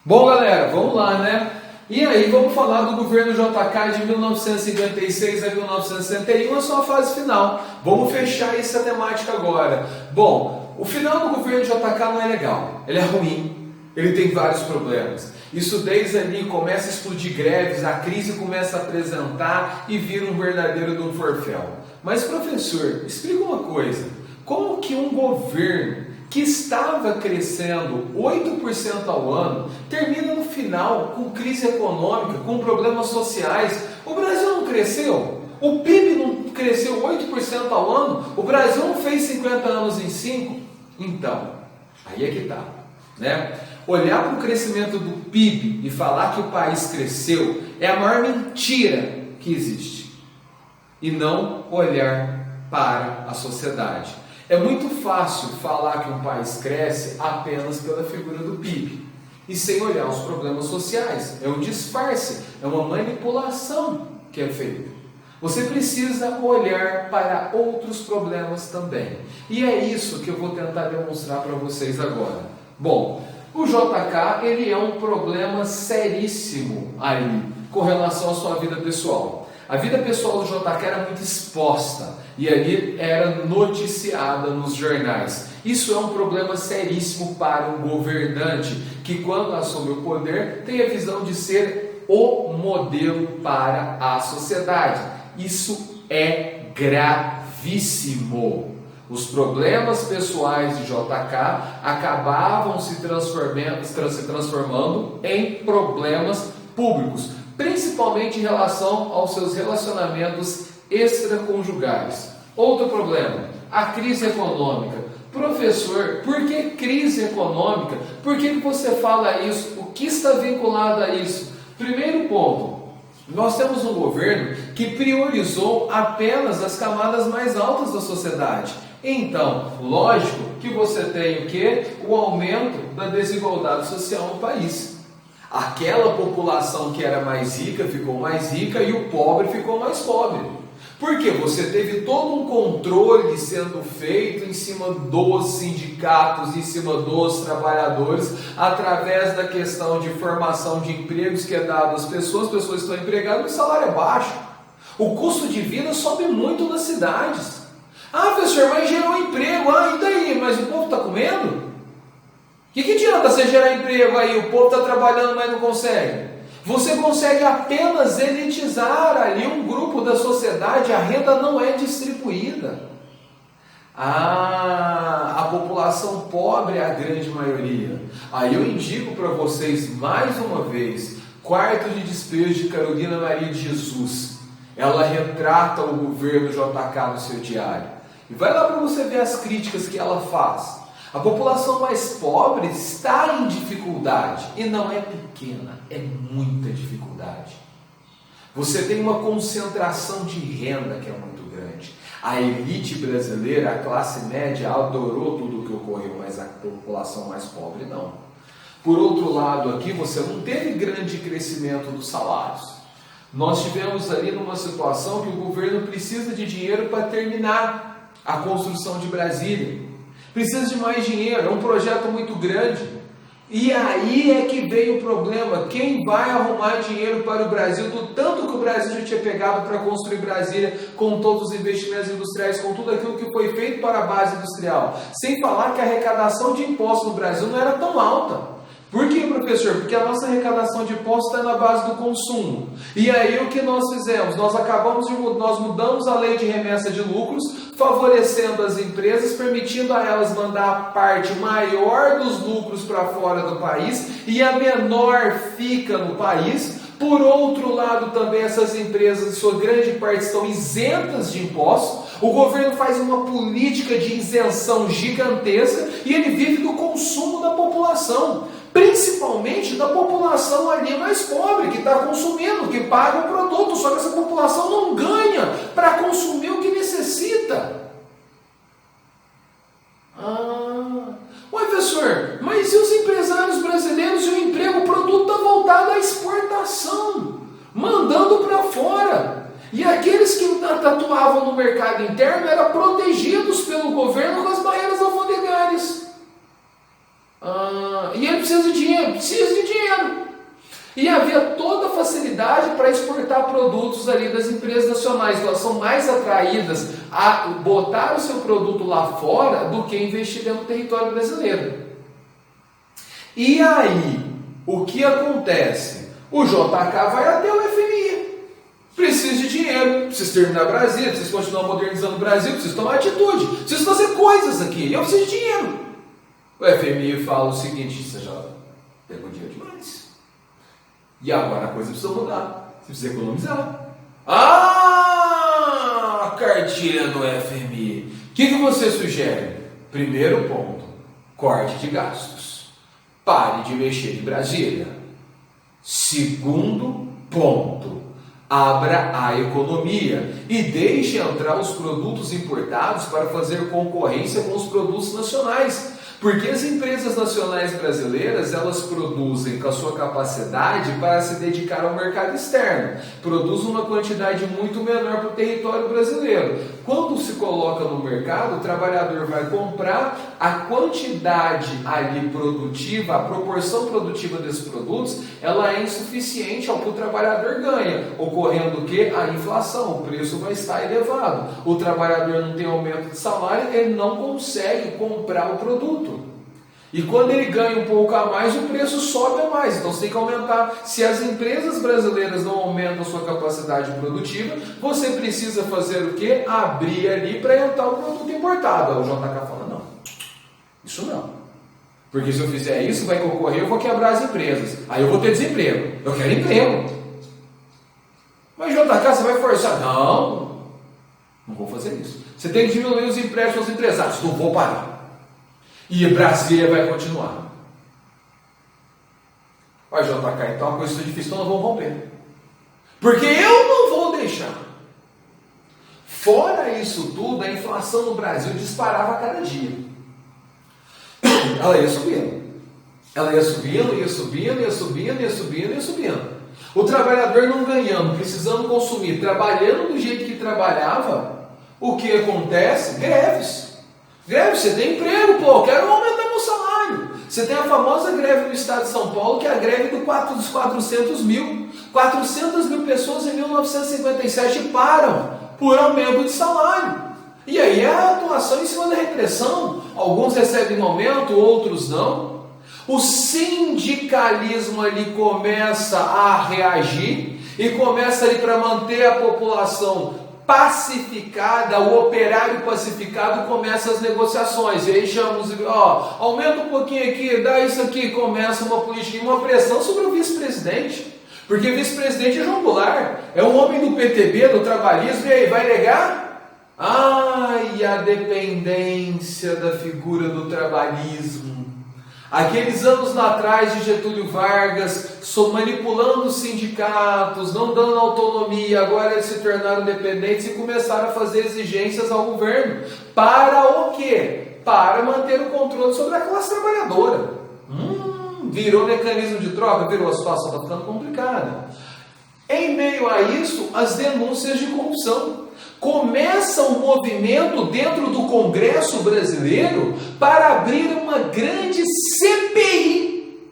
Bom, galera, vamos lá, né? E aí, vamos falar do governo JK de 1956 a 1961, a sua fase final. Vamos fechar essa temática agora. Bom, o final do governo JK não é legal, ele é ruim, ele tem vários problemas. Isso desde ali começa a explodir greves, a crise começa a apresentar e vira um verdadeiro do forféu. Mas, professor, explica uma coisa, como que um governo que estava crescendo 8% ao ano, termina no final com crise econômica, com problemas sociais? O Brasil não cresceu? O PIB não cresceu 8% ao ano? O Brasil não fez 50 anos em 5? Então, aí é que está, né? Olhar para o crescimento do PIB e falar que o país cresceu é a maior mentira que existe. E não olhar para a sociedade. É muito fácil falar que um país cresce apenas pela figura do PIB e sem olhar os problemas sociais. É um disfarce, é uma manipulação que é feita. Você precisa olhar para outros problemas também. E é isso que eu vou tentar demonstrar para vocês agora. Bom, o JK ele é um problema seríssimo aí com relação à sua vida pessoal. A vida pessoal do JK era muito exposta e ali era noticiada nos jornais. Isso é um problema seríssimo para um governante que, quando assume o poder, tem a visão de ser o modelo para a sociedade. Isso é gravíssimo. Os problemas pessoais de JK acabavam se transformando em problemas públicos, principalmente em relação aos seus relacionamentos extraconjugais. Outro problema, a crise econômica. Professor, por que crise econômica? Por que você fala isso? O que está vinculado a isso? Primeiro ponto, nós temos um governo que priorizou apenas as camadas mais altas da sociedade. Então, lógico que você tem o quê? O aumento da desigualdade social no país. Aquela população que era mais rica ficou mais rica e o pobre ficou mais pobre. Porque você teve todo um controle sendo feito em cima dos sindicatos, em cima dos trabalhadores, através da questão de formação de empregos que é dado às pessoas estão empregadas e o salário é baixo. O custo de vida sobe muito nas cidades. Ah, professor, mas gerou emprego, e daí? Mas o povo está comendo? O que adianta você gerar emprego aí? O povo está trabalhando, mas não consegue. Você consegue apenas elitizar ali um grupo da sociedade, a renda não é distribuída. A população pobre é a grande maioria. Aí eu indico para vocês mais uma vez, Quarto de Despejo de Carolina Maria de Jesus. Ela retrata o governo JK no seu diário. E vai lá para você ver as críticas que ela faz. A população mais pobre está em dificuldade, e não é pequena, é muita dificuldade. Você tem uma concentração de renda que é muito grande. A elite brasileira, a classe média, adorou tudo o que ocorreu, mas a população mais pobre não. Por outro lado, aqui você não teve grande crescimento dos salários. Nós tivemos ali numa situação que o governo precisa de dinheiro para terminar a construção de Brasília. Precisa de mais dinheiro, é um projeto muito grande. E aí é que veio o problema. Quem vai arrumar dinheiro para o Brasil, do tanto que o Brasil já tinha pegado para construir Brasília, com todos os investimentos industriais, com tudo aquilo que foi feito para a base industrial. Sem falar que a arrecadação de impostos no Brasil não era tão alta. Por quê, professor? Porque a nossa arrecadação de impostos está na base do consumo. E aí o que nós fizemos? Nós mudamos a lei de remessa de lucros, favorecendo as empresas, permitindo a elas mandar a parte maior dos lucros para fora do país e a menor fica no país. Por outro lado, também essas empresas, em sua grande parte, estão isentas de impostos. O governo faz uma política de isenção gigantesca e ele vive do consumo da população. Principalmente da população ali mais pobre, que está consumindo, que paga o produto, só que essa população não ganha para consumir o que necessita. Ué, professor, mas e os empresários brasileiros e o emprego? O produto está voltado à exportação, mandando para fora. E aqueles que atuavam no mercado interno eram protegidos pelo governo com as barreiras alfandegárias. E ele precisa de dinheiro, precisa de dinheiro. E havia toda a facilidade para exportar produtos ali das empresas nacionais. Elas são mais atraídas a botar o seu produto lá fora do que investir dentro do território brasileiro. E aí, o que acontece? O JK vai até o FMI. Precisa de dinheiro, precisa terminar Brasília, precisa continuar modernizando o Brasil, precisa tomar atitude, precisa fazer coisas aqui. Eu preciso de dinheiro. O FMI fala o seguinte: você já pegou dinheiro demais. E agora a coisa precisa mudar. Você precisa economizar. Cartilha do FMI. O que você sugere? Primeiro ponto: corte de gastos. Pare de mexer de Brasília. Segundo ponto: abra a economia e deixe entrar os produtos importados para fazer concorrência com os produtos nacionais. Porque as empresas nacionais brasileiras, elas produzem com a sua capacidade para se dedicar ao mercado externo. Produzem uma quantidade muito menor para o território brasileiro. Quando se coloca no mercado, o trabalhador vai comprar, a quantidade ali produtiva, a proporção produtiva desses produtos, ela é insuficiente ao que o trabalhador ganha. Ocorrendo o quê? A inflação, o preço vai estar elevado. O trabalhador não tem aumento de salário, ele não consegue comprar o produto. E quando ele ganha um pouco a mais, o preço sobe a mais. Então você tem que aumentar. Se as empresas brasileiras não aumentam a sua capacidade produtiva, você precisa fazer o quê? Abrir ali para entrar o produto importado. Aí o JK fala: não, isso não. Porque se eu fizer isso, vai concorrer, eu vou quebrar as empresas. Aí eu vou ter desemprego. Eu quero emprego. Mas JK, você vai forçar? Não, não vou fazer isso. Você tem que diminuir os empréstimos aos empresários. Não vou parar. E Brasília vai continuar. Olha, JK, então a coisa está difícil, então nós vamos romper. Porque eu não vou deixar. Fora isso tudo, a inflação no Brasil disparava a cada dia. Ela ia subindo. Ela ia subindo, ia subindo, ia subindo, ia subindo, ia subindo. O trabalhador não ganhando, precisando consumir, trabalhando do jeito que trabalhava, o que acontece? Greves. Greve, você tem emprego, pô, eu quero aumentar meu salário. Você tem a famosa greve no estado de São Paulo, que é a greve dos 400 mil. 400 mil pessoas em 1957 param por aumento de salário. E aí é a atuação em cima da repressão. Alguns recebem aumento, outros não. O sindicalismo ali começa a reagir e começa ali para manter a população pacificada, o operário pacificado, começa as negociações. E aí chamamos, aumenta um pouquinho aqui, dá isso aqui, começa uma política, uma pressão sobre o vice-presidente. Porque o vice-presidente é João Goulart, é um homem do PTB, do trabalhismo, e aí, vai negar? Ai, a dependência da figura do trabalhismo. Aqueles anos lá atrás de Getúlio Vargas, manipulando os sindicatos, não dando autonomia, agora eles se tornaram dependentes e começaram a fazer exigências ao governo. Para o quê? Para manter o controle sobre a classe trabalhadora. Virou mecanismo de troca, virou, a situação está ficando complicada. Em meio a isso, as denúncias de corrupção. Começa um movimento dentro do Congresso brasileiro para abrir uma grande CPI,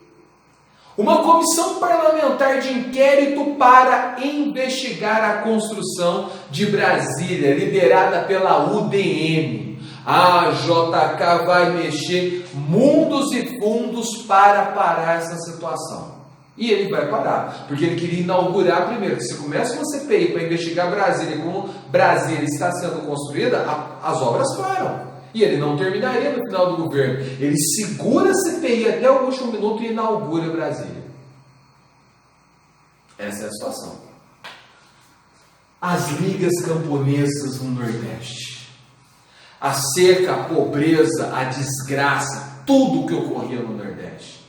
uma comissão parlamentar de inquérito para investigar a construção de Brasília, liderada pela UDM. A JK vai mexer mundos e fundos para parar essa situação. E ele vai parar, porque ele queria inaugurar primeiro, que se começa uma CPI para investigar Brasília, como Brasília está sendo construída, as obras param. E ele não terminaria no final do governo. Ele segura a CPI até o último minuto e inaugura Brasília. Essa é a situação. As ligas camponesas no Nordeste. A seca, a pobreza, a desgraça, tudo o que ocorria no Nordeste.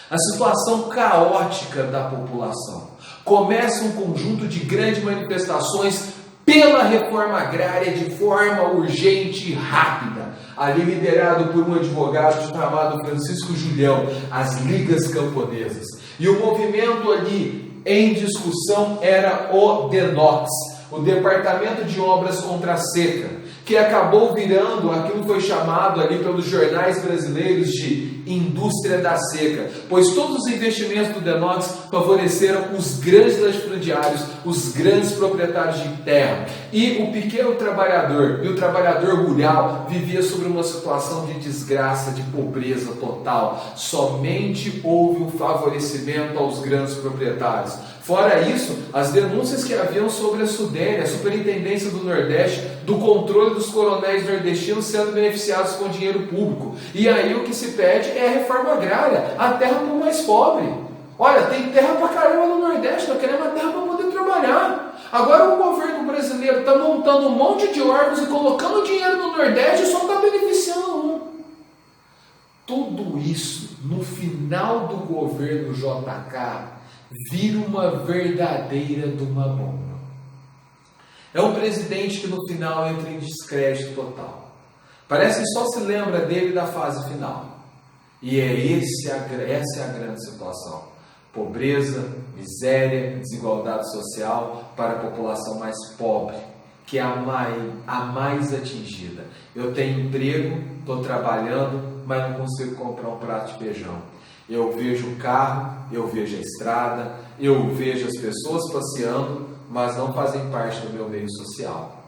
A situação caótica da população. Começa um conjunto de grandes manifestações pela reforma agrária de forma urgente e rápida, ali liderado por um advogado chamado Francisco Julião, as Ligas Camponesas. E o movimento ali em discussão era o DENOX, o Departamento de Obras contra a Seca, que acabou virando aquilo que foi chamado ali pelos jornais brasileiros de indústria da seca, pois todos os investimentos do Denox favoreceram os grandes latifundiários, os grandes proprietários de terra, e o pequeno trabalhador e o trabalhador rural vivia sobre uma situação de desgraça, de pobreza total. Somente houve um favorecimento aos grandes proprietários. Fora isso, as denúncias que haviam sobre a Sudene, a Superintendência do Nordeste, do controle dos coronéis nordestinos sendo beneficiados com dinheiro público. E aí o que se pede é a reforma agrária, a terra para o mais pobre. Olha, tem terra pra caramba no Nordeste, nós queremos a terra para poder trabalhar. Agora o governo brasileiro está montando um monte de órgãos e colocando dinheiro no Nordeste e só está beneficiando um. Tudo isso, no final do governo JK, vira uma verdadeira de uma bomba. É um presidente que no final entra em descrédito total. Parece que só se lembra dele da fase final. E essa é a grande situação. Pobreza, miséria, desigualdade social para a população mais pobre, que é a mais atingida. Eu tenho emprego, estou trabalhando, mas não consigo comprar um prato de feijão. Eu vejo o carro, eu vejo a estrada, eu vejo as pessoas passeando, mas não fazem parte do meu meio social.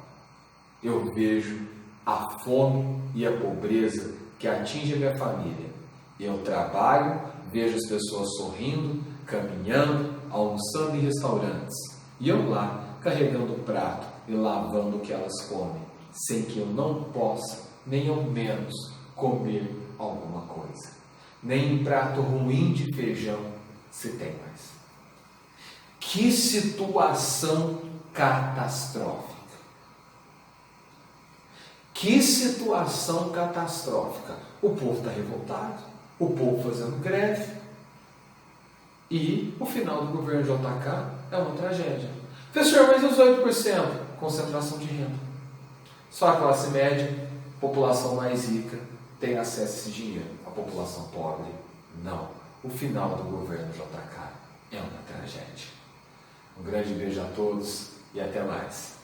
Eu vejo a fome e a pobreza que atinge a minha família. Eu trabalho, vejo as pessoas sorrindo, caminhando, almoçando em restaurantes. E eu lá, carregando o prato e lavando o que elas comem, sem que eu não possa, nem ao menos, comer alguma coisa. Nem um prato ruim de feijão se tem mais. Que situação catastrófica! Que situação catastrófica! O povo está revoltado, o povo fazendo greve, e o final do governo JK é uma tragédia. Professor, mas os 8%? Concentração de renda. Só a classe média, população mais rica, tem acesso a esse dinheiro. A população pobre, não. O final do governo JK é uma tragédia. Um grande beijo a todos e até mais.